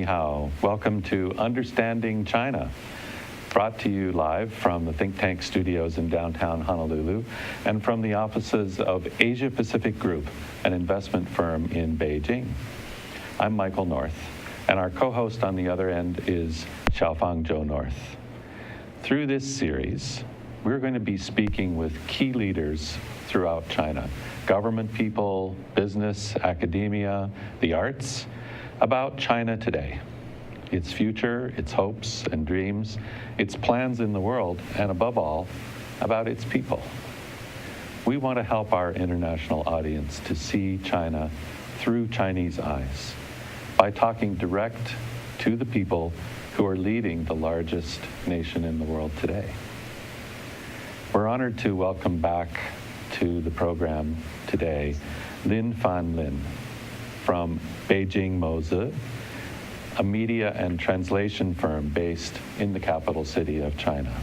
hao. Welcome to Understanding China, brought to you live from the ThinkTech studios in downtown Honolulu and from the offices of Asia Pacific Group, an investment firm in Beijing. I'm Michael North, and our co-host on the other end is Xiaofang Joe North. Through this series, we're going to be speaking with key leaders throughout China, government people, business, academia, the arts, about China today, its future, its hopes and dreams, its plans in the world, and above all, about its people. We want to help our international audience to see China through Chinese eyes by talking direct to the people who are leading the largest nation in the world today. We're honored to welcome back to the program today Lin Fanlin from Beijing Moze, a media and translation firm based in the capital city of China.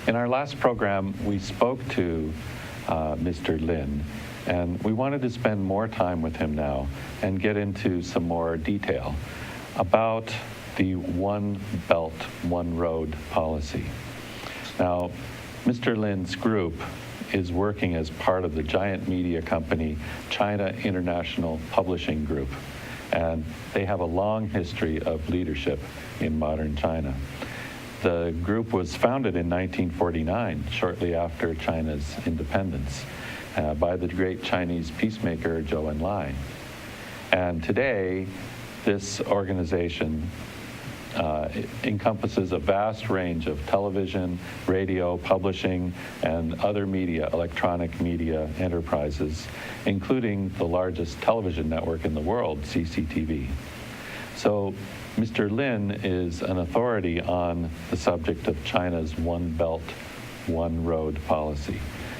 In our last program, we spoke to Mr. Lin, and we wanted to spend more time with him now and get into some more detail about the One Belt, One Road policy. Now, Mr. Lin's group is working as part of the giant media company China International Publishing Group, and they have a long history of leadership in modern China. The group was founded in 1949, shortly after China's independence, by the great Chinese peacemaker Zhou Enlai. And today, this organization encompasses a vast range of television, radio, publishing, and other media, electronic media enterprises, including the largest television network in the world, CCTV. So Mr. Lin is an authority on the subject of China's One Belt, One Road policy.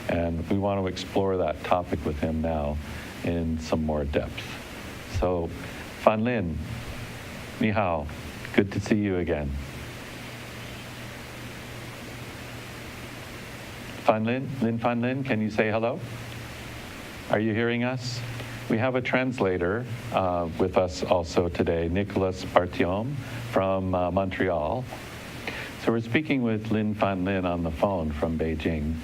And we want to explore that topic with him now in some more depth. So, Fanlin, ni hao. Good to see you again. Lin Fanlin, can you say hello? Are you hearing us? We have a translator with us also today, Nicolas Bartiom from Montreal. So we're speaking with Lin Fanlin on the phone from Beijing,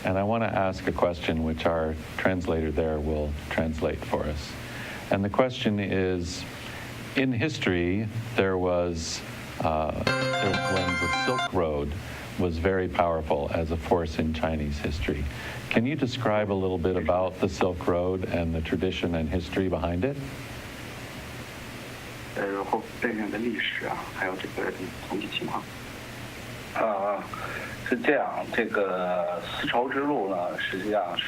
and I want to ask a question which our translator there will translate for us. And the question is, in history, there was when the Silk Road was very powerful as a force in Chinese history. Can you describe a little bit about the Silk Road and the tradition and history behind it? 后边的历史啊，还有这个统计情况。是这样，这个丝绸之路呢，实际上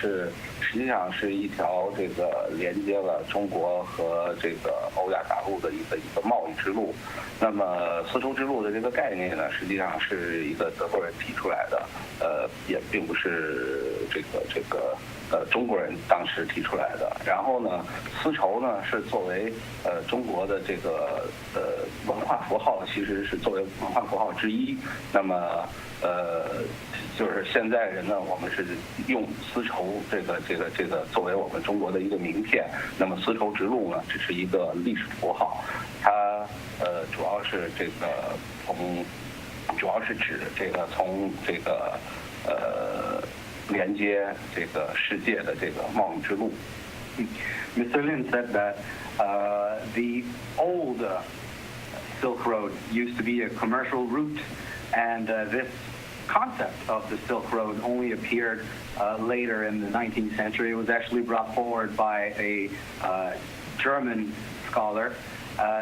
是一条这个连接了中国和这个欧亚大陆的一个贸易之路。那么丝绸之路的这个概念呢，实际上是一个德国人提出来的，也并不是这个中国人当时提出来的。然后呢，丝绸呢是作为中国的这个文化符号，其实是作为文化符号之一。那么就是现在人呢，我们是用丝绸这个作为我们中国的一个名片。那么丝绸之路呢，只是一个历史符号，它主要是指这个从这个连接这个世界的这个贸易之路。Mr. Lin said that the old Silk Road used to be a commercial route, and this concept of the Silk Road only appeared later in the 19th century. It was actually brought forward by a German scholar.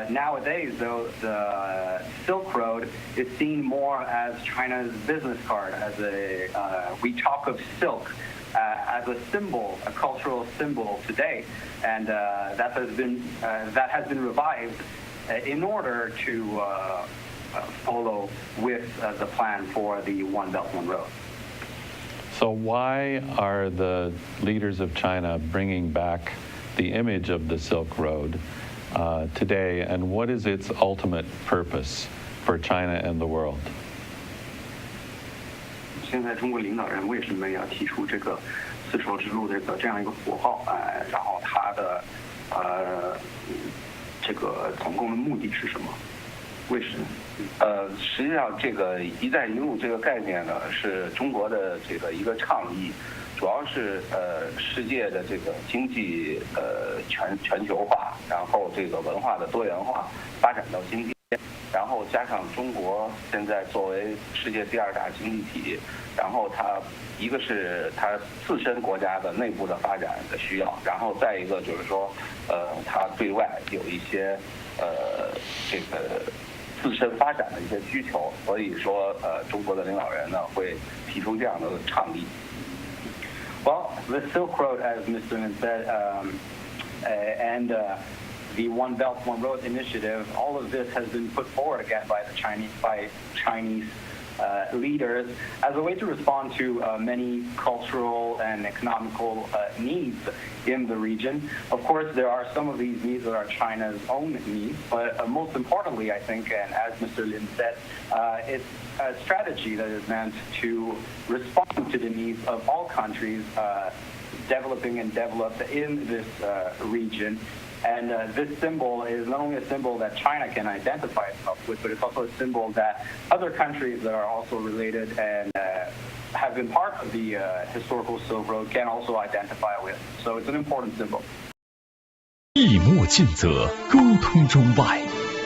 Nowadays, though, the Silk Road is seen more as China's business card, as we talk of silk as a symbol, a cultural symbol today, and that has been revived in order to follow with the plan for the One Belt, One Road. So why are the leaders of China bringing back the image of the Silk Road today, and what is its ultimate purpose for China and the world? 现在中国领导人为什么要提出这个丝绸之路这样一个符号？然后它的这个总共的目的是什么？为什么？实际上这个“一带一路”这个概念呢，是中国的这个一个倡议，主要是世界的这个经济全球化，然后这个文化的多元化发展到今天，然后加上中国现在作为世界第2大经济体，然后它一个是它自身国家的内部的发展的需要，然后再一个就是说它对外有一些这个自身发展的一些需求，所以说中国的领导人呢会提出这样的倡议。Well, the Silk Road, as Mr. Lin said, and the One Belt, One Road initiative, all of this has been put forward again by Chinese leaders as a way to respond to many cultural and economical needs in the region. Of course, there are some of these needs that are China's own needs, but most importantly, I think, and as Mr. Lin said, it's a strategy that is meant to respond to the needs of all countries developing and developed in this region. And this symbol is not only a symbol that China can identify itself with, but it's also a symbol that other countries that are also related and have been part of the historical Silk Road can also identify with. So it's an important symbol. 一墨尽则，沟通中外。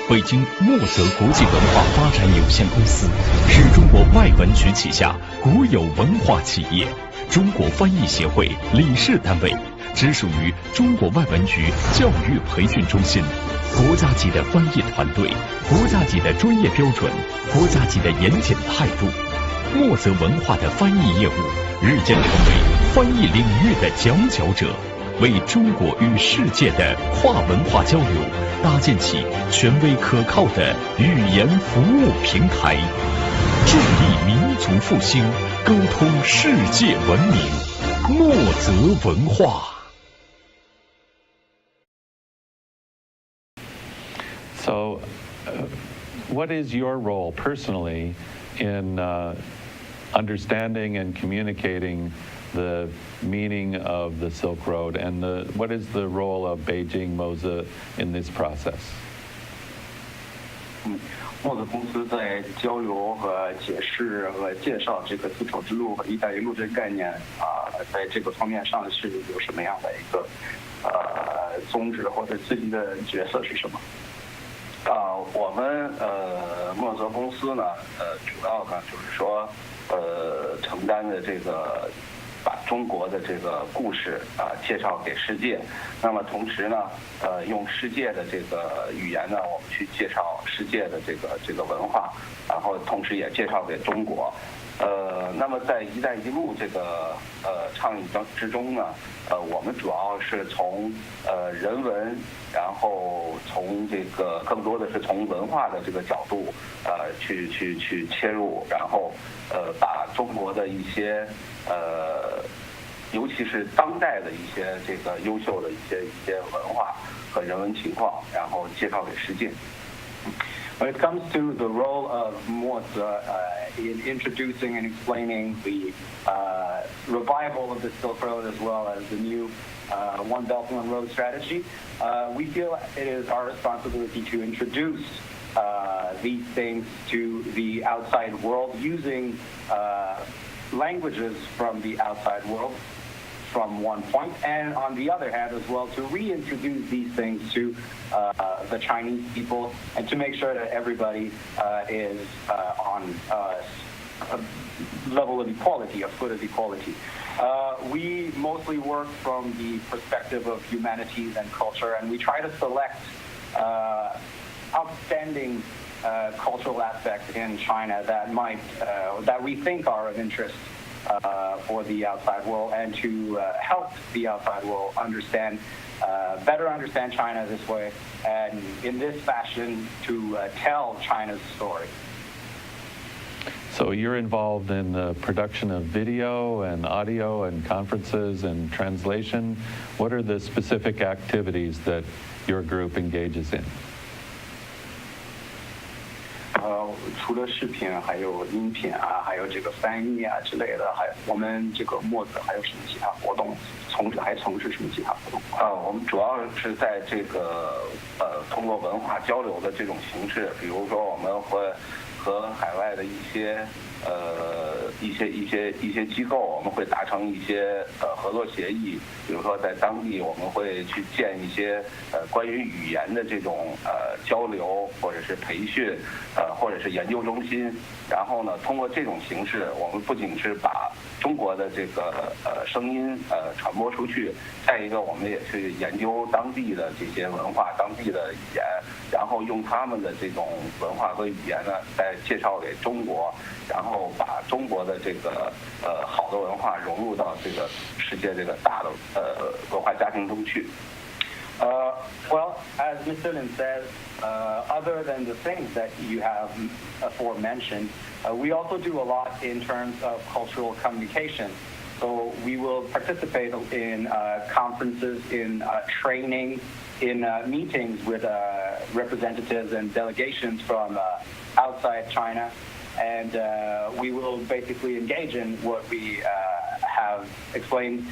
北京墨泽国际文化发展有限公司是中国外文局旗下国有文化企业，中国翻译协会理事单位，直属于中国外文局教育培训中心，国家级的翻译团队，国家级的专业标准，国家级的严谨态度。墨泽文化的翻译业务日渐成为翻译领域的佼佼者，为中国与世界的跨文化交流搭建起权威可靠的语言服务平台，助力民族复兴，沟通世界文明。墨泽文化。So, what is your role personally in understanding and communicating the meaning of the Silk Road, and what is the role of Beijing Moze in this process? 墨泽公司在交流和解释和介绍这个丝绸之路和“一带一路”这个概念在这个方面上是有什么样的一个宗旨，或者自己的角色是什么？我们墨泽公司呢，主要呢就是说承担的这个把中国的这个故事介绍给世界，那么同时呢用世界的这个语言呢，我们去介绍世界的这个文化，然后同时也介绍给中国。那么在“一带一路”这个倡议之中呢，我们主要是从人文，然后从这个更多的是从文化的这个角度去切入，然后把中国的一些尤其是当代的一些这个优秀的一些文化和人文情况，然后介绍给世界。When it comes to the role of Moze in introducing and explaining the revival of the Silk Road as well as the new One Belt, One Road strategy, we feel it is our responsibility to introduce these things to the outside world using languages from the outside world from one point, and on the other hand as well to reintroduce these things to the Chinese people and to make sure that everybody is on a level of equality, a foot of equality. We mostly work from the perspective of humanities and culture, and we try to select outstanding cultural aspects in China that we think are of interest for the outside world, and to help the outside world better understand China this way, and in this fashion to tell China's story. So you're involved in the production of video and audio and conferences and translation. What are the specific activities that your group engages in? 除了视频，还有音频啊，还有这个翻译啊之类的，还我们这个墨子还有什么其他活动？还从事什么其他活动？我们主要是在这个通过文化交流的这种形式，比如说我们会和海外的一些机构，我们会达成一些合作协议，比如说在当地我们会去建一些关于语言的这种交流或者是培训或者是研究中心，然后呢通过这种形式，我们不仅是把中国的这个声音传播出去，再一个我们也去研究当地的这些文化、当地的语言，然后用他们的这种文化和语言呢，再介绍给中国，然后把中国的这个好的文化融入到这个世界这个大的文化家庭中去。Well, as Mr. Lin says, other than the things that you have aforementioned, we also do a lot in terms of cultural communication. So we will participate in conferences, in training, in meetings with representatives and delegations from outside China. And we will basically engage in what we have explained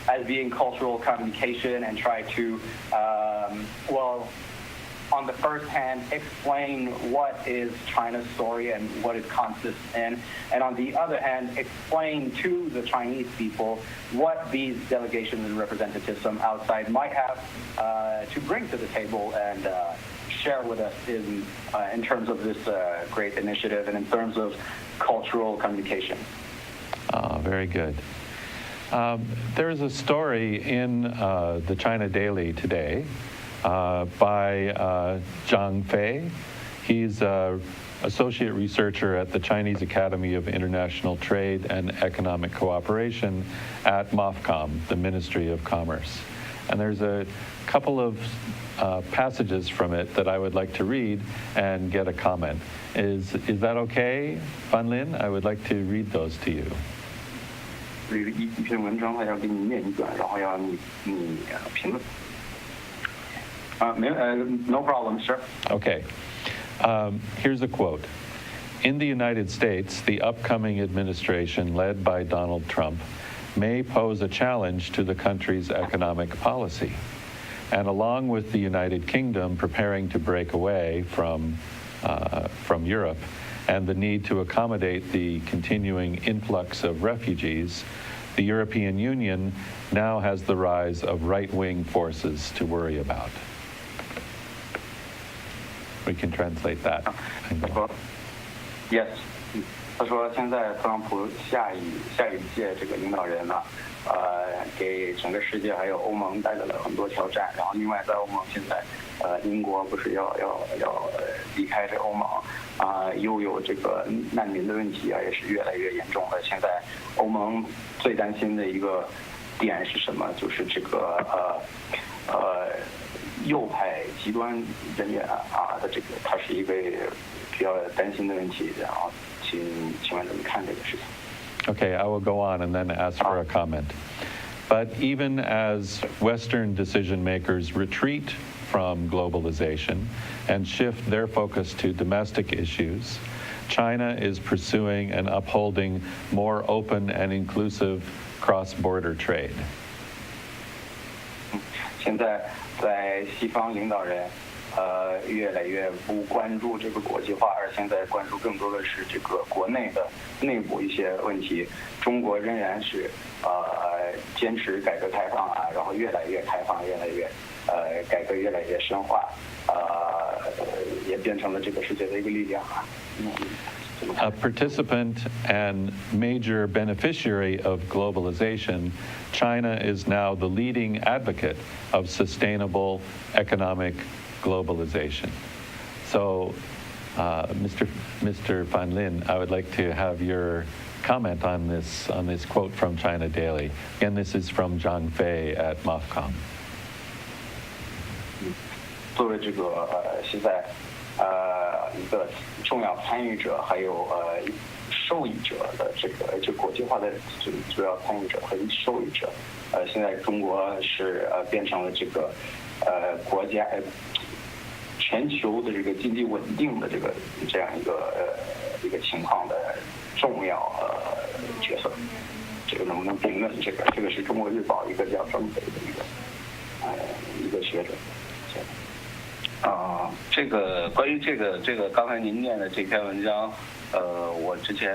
as being cultural communication and try to, on the first hand, explain what is China's story and what it consists in, and on the other hand, explain to the Chinese people what these delegations and representatives from outside might have to bring to the table and share with us in terms of this great initiative and in terms of cultural communication. Very good. There's a story in the China Daily today by Zhang Fei. He's an associate researcher at the Chinese Academy of International Trade and Economic Cooperation at MOFCOM, the Ministry of Commerce. And there's a couple of passages from it that I would like to read and get a comment. Is that okay, Fanlin? I would like to read those to you. 一篇文章，他要给你念一段，然后要你评论。No problem, sir. Okay. Here's a quote. In the United States, the upcoming administration led by Donald Trump may pose a challenge to the country's economic policy. And along with the United Kingdom preparing to break away from Europe and the need to accommodate the continuing influx of refugees, the European Union now has the rise of right-wing forces to worry about. We can translate that. Yes. 他说现在特朗普下一届这个领导人呢，给整个世界还有欧盟带来了很多挑战。然后另外在欧盟现在，英国不是要离开这欧盟又有这个难民的问题啊，也是越来越严重了。现在欧盟最担心的一个点是什么？就是这个右派极端人员的这个，它是一个比较担心的问题。然后请问怎么看这个事情？ Okay, I will go on and then ask for a comment. But even as Western decision makers retreat from globalization and shift their focus to domestic issues, China is pursuing and upholding more open and inclusive cross-border trade. 现在在西方领导人越来越不关注这个国际化，而现在关注更多的是这个国内的内部一些问题。中国仍然是坚持改革开放然后越来越开放，越来越改革越来越深化，也变成了这个世界的一个力量A participant and major beneficiary of globalization, China is now the leading advocate of sustainable economic globalization. So, Mr. Fanlin, I would like to have your comment on this quote from China Daily. Again, this is from Zhang Fei at MOFCOM. 作为这个现在一个重要参与者，还有受益者的这国际化的主要参与者和受益者，现在中国是变成了这个国家全球的这个经济稳定的这样一个情况的重要角色。这个能不能评论？这个是中国日报一个叫张北的一个学者。这个关于这个刚才您念的这篇文章，我之前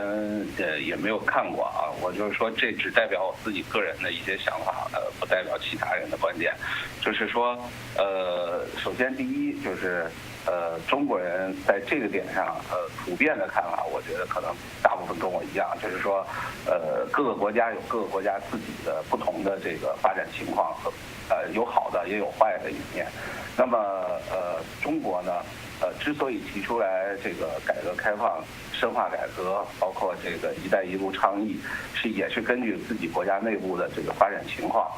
也没有看过啊。我就是说，这只代表我自己个人的一些想法，不代表其他人的观点。就是说，首先第一就是中国人在这个点上，普遍的看法，我觉得可能大部分跟我一样，就是说，各个国家有各个国家自己的不同的这个发展情况和有好的也有坏的一面。那么中国呢，之所以提出来这个改革开放、深化改革，包括这个“一带一路”倡议，也是根据自己国家内部的这个发展情况。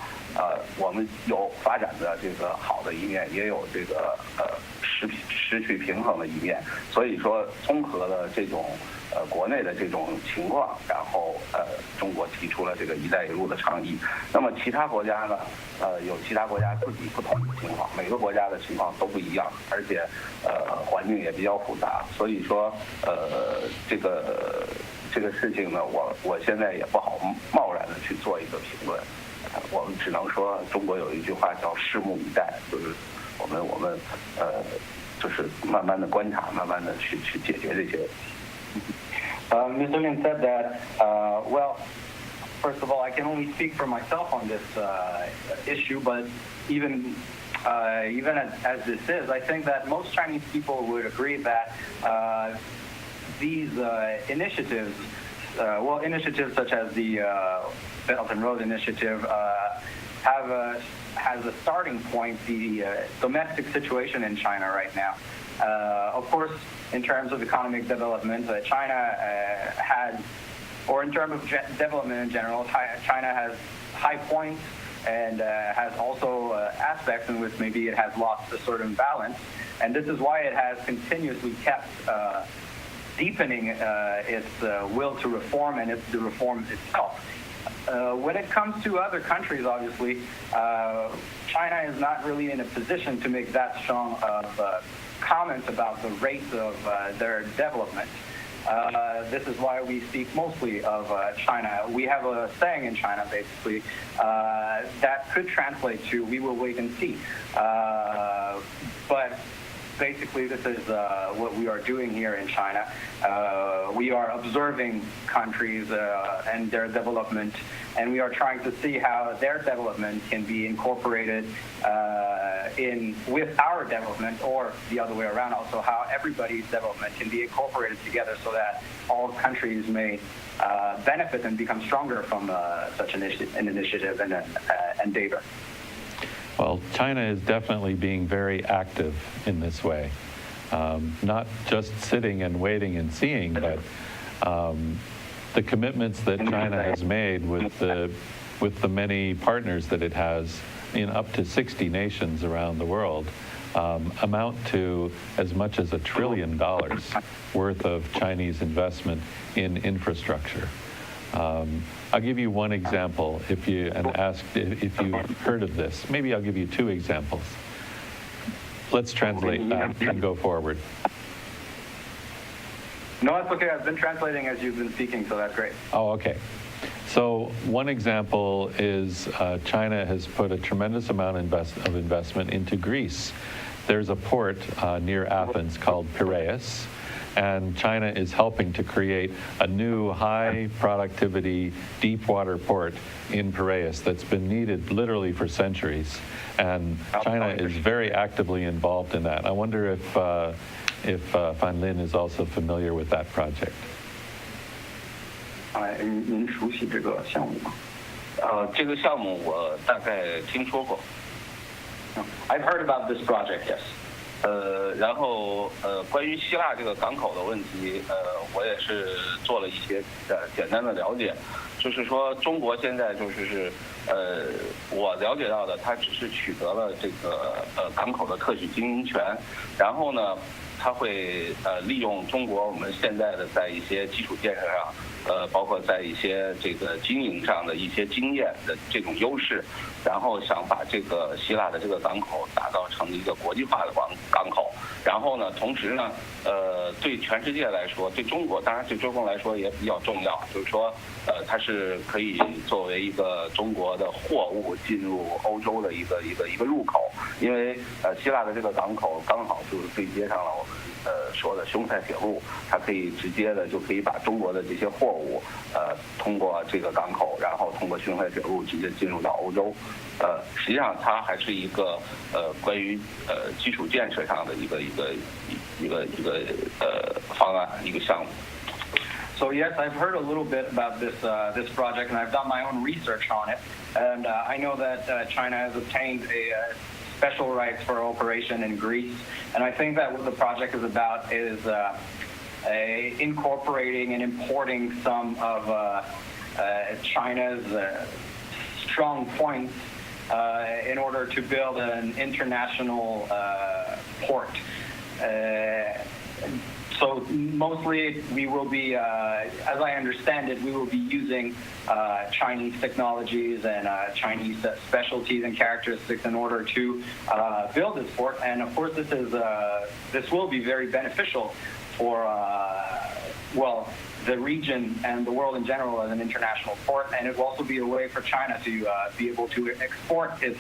我们有发展的这个好的一面，也有这个失去平衡的一面。所以说，综合了这种国内的这种情况，然后中国提出了这个“一带一路”的倡议。那么其他国家呢，有其他国家自己不同的情况，每个国家的情况都不一样，而且环境也比较复杂。所以说这个事情呢，我现在也不好贸然的去做一个评论。我们只能说，中国有一句话叫“拭目以待”，就是我们就是慢慢的观察，慢慢的去解决这些。Mr. Lin said that, well, first of all, I can only speak for myself on this issue, but even as this is, I think that most Chinese people would agree that these initiatives, initiatives such as the Belt and Road Initiative, has a starting point the domestic situation in China right now. Of course, in terms of economic development, China has, or in terms of development in general, China has high points and has also aspects in which maybe it has lost a certain balance. And this is why it has continuously kept deepening its will to reform and the reform itself. When it comes to other countries, obviously, China is not really in a position to make that strong of comments about the rate of their development. This is why we speak mostly of China. We have a saying in China, basically, that could translate to "we will wait and see." But basically, this is what we are doing here in China. We are observing countries and their development, and we are trying to see how their development can be incorporated with our development, or the other way around, also how everybody's development can be incorporated together so that all countries may benefit and become stronger from such an initiative and endeavor. Well, China is definitely being very active in this way, not just sitting and waiting and seeing, but the commitments that China has made with the many partners that it has in up to 60 nations around the world amount to as much as $1 trillion worth of Chinese investment in infrastructure. I'll give you one example ask if you've heard of this. Maybe I'll give you two examples. Let's translate that and go forward. No, that's okay. I've been translating as you've been speaking, so that's great. Oh, okay. So one example is China has put a tremendous amount of investment into Greece. There's a port near Athens called Piraeus, and China is helping to create a new high productivity deep water port in Piraeus that's been needed literally for centuries. And China is very actively involved in that. I wonder if Fanlin is also familiar with that project. 您熟悉这个项目吗？这个项目我大概听说过。I've heard about this project, yes. 然后关于希腊这个港口的问题，我也是做了一些简单的了解，就是说中国现在就是我了解到的，它只是取得了这个港口的特许经营权，然后呢，它会利用中国我们现在的在一些基础建设上，包括在一些这个经营上的一些经验的这种优势，然后想把这个希腊的这个港口打造成一个国际化的港口，然后呢，同时呢，对全世界来说，对中国当然对中国来说也比较重要，就是说，它是可以作为一个中国的货物进入欧洲的一个入口，因为希腊的这个港口刚好就是对接上了我们说的匈塞铁路，它可以直接的就可以把中国的这些货物通过这个港口，然后通过匈塞铁路直接进入到欧洲。实际上它还是一个关于基础建设上的一个方案，一个项目。So yes, I've heard a little bit about this project, and I've done my own research on it. And I know that China has obtained a special rights for operation in Greece, and I think that what the project is about is incorporating and importing some of China's strong points in order to build an international port. So mostly we will be, as I understand it, we will be using Chinese technologies and Chinese specialties and characteristics in order to build this port. And of course, this will be very beneficial for well, the region and the world in general as an international port, and it will also be a way for China to be able to export its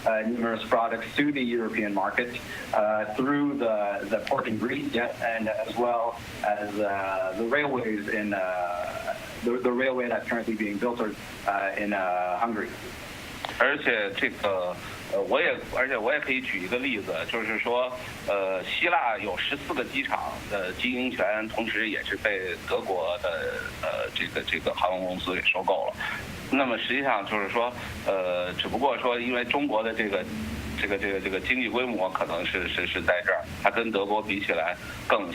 numerous products to the European market through the port in Greece, yes, and as well as the railways in the railway that's currently being built in Hungary. 而且这个我也可以举一个例子，就是说希腊有14个机场的经营权，同时也是被德国的这个航空公司给收购了。那么实际上就是说只不过说因为中国的这个经济规模可能是在这儿，它跟德国比起来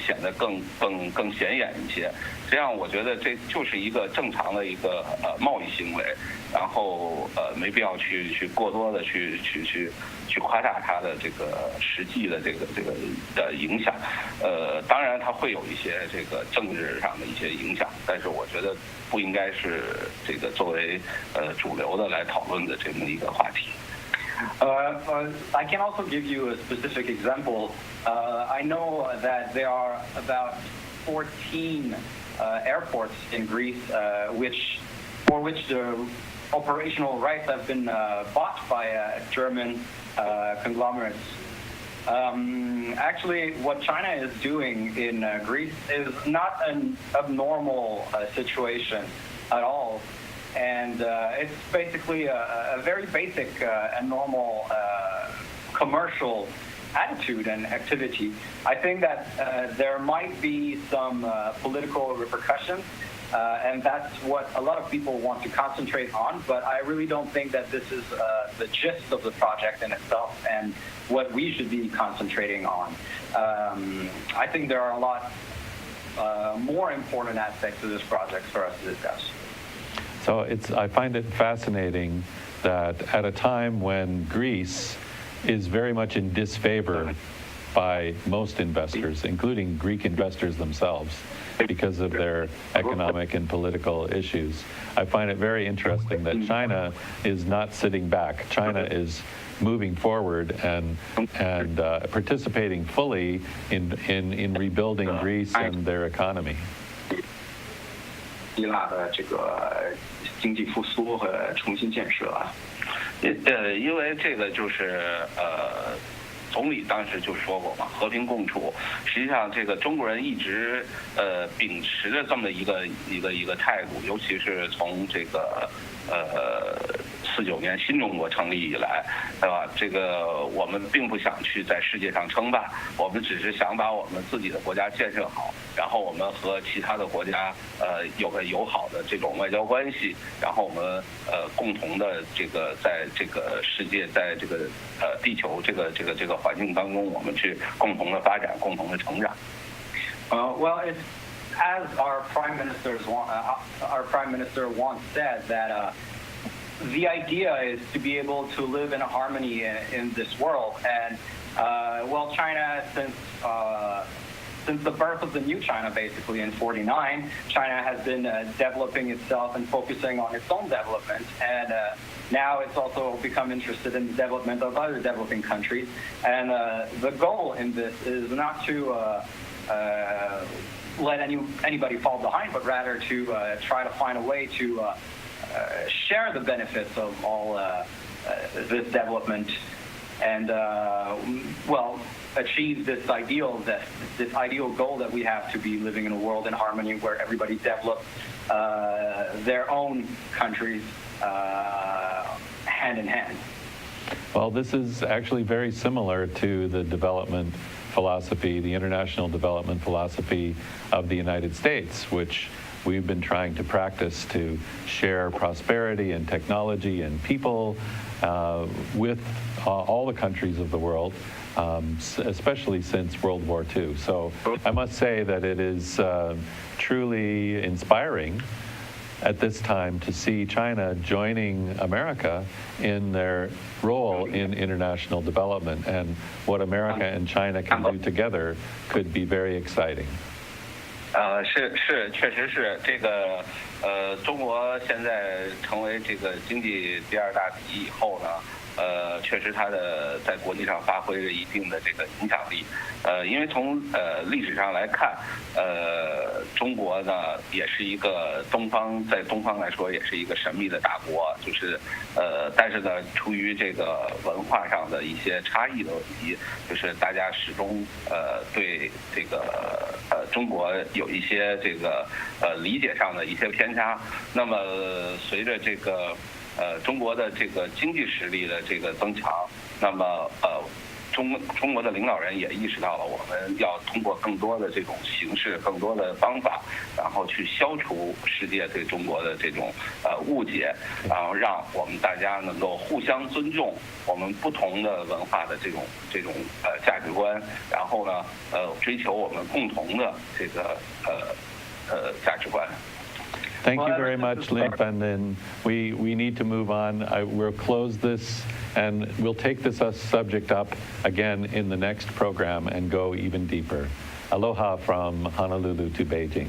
显得更显眼一些。实际上我觉得这就是一个正常的一个贸易行为，然后没必要去过多的去夸大它的这个实际的这个影响。当然它会有一些这个政治上的一些影响，但是我觉得不应该是这个作为主流的来讨论的这么一个话题。I can also give you a specific example. I know that there are about 14 airports in Greece for which the operational rights have been bought by German conglomerates. Actually, what China is doing in Greece is not an abnormal situation at all. And it's basically a very basic and normal commercial attitude and activity. I think that there might be some political repercussions, and that's what a lot of people want to concentrate on, but I really don't think that this is the gist of the project in itself and what we should be concentrating on. I think there are a lot more important aspects of this project for us to discuss. So I find it fascinating that at a time when Greece is very much in disfavor by most investors, including Greek investors themselves, because of their economic and political issues, I find it very interesting that China is not sitting back. China is moving forward and participating fully in rebuilding Greece and their economy. 希腊的这个经济复苏和重新建设啊，因为这个就是总理当时就说过嘛，和平共处。实际上，这个中国人一直秉持着这么一个态度，尤其是从这个49年新中国成立以来，对吧？这个我们并不想去在世界上称霸，我们只是想把我们自己的国家建设好，然后我们和其他的国家有个友好的这种外交关系，然后我们共同的这个在这个世界，在这个地球这个环境当中，我们去共同的发展，共同的成长。Well, it's as our prime minister once said that. The idea is to be able to live in harmony in this world, and well, China since the birth of the new China, basically in '49, China has been developing itself and focusing on its own development, and now it's also become interested in the development of other developing countries. And the goal in this is not to let anybody fall behind, but rather to try to find a way to share the benefits of all this development and achieve this ideal goal that we have to be living in a world in harmony where everybody develops their own countries hand in hand. Well, this is actually very similar to the development philosophy, the international development philosophy of the United States, which we've been trying to practice to share prosperity and technology and people with all the countries of the world, especially since World War II. So I must say that it is truly inspiring at this time to see China joining America in their role in international development, and what America and China can do together could be very exciting. 确实是这个中国现在成为这个经济第二大体以后呢，确实它的在国际上发挥着一定的这个影响力。因为从历史上来看，中国呢也是一个在东方来说也是一个神秘的大国，就是但是呢，出于这个文化上的一些差异的问题，就是大家始终对这个中国有一些这个理解上的一些偏差。那么随着这个中国的这个经济实力的这个增强，那么中国的领导人也意识到了，我们要通过更多的这种形式、更多的方法，然后去消除世界对中国的这种误解，然后让我们大家能够互相尊重我们不同的文化的这种价值观，然后呢追求我们共同的这个价值观。Thank you very much, Lin Fanlin. We need to move on. We'll close this, and we'll take this subject up again in the next program and go even deeper. Aloha from Honolulu to Beijing.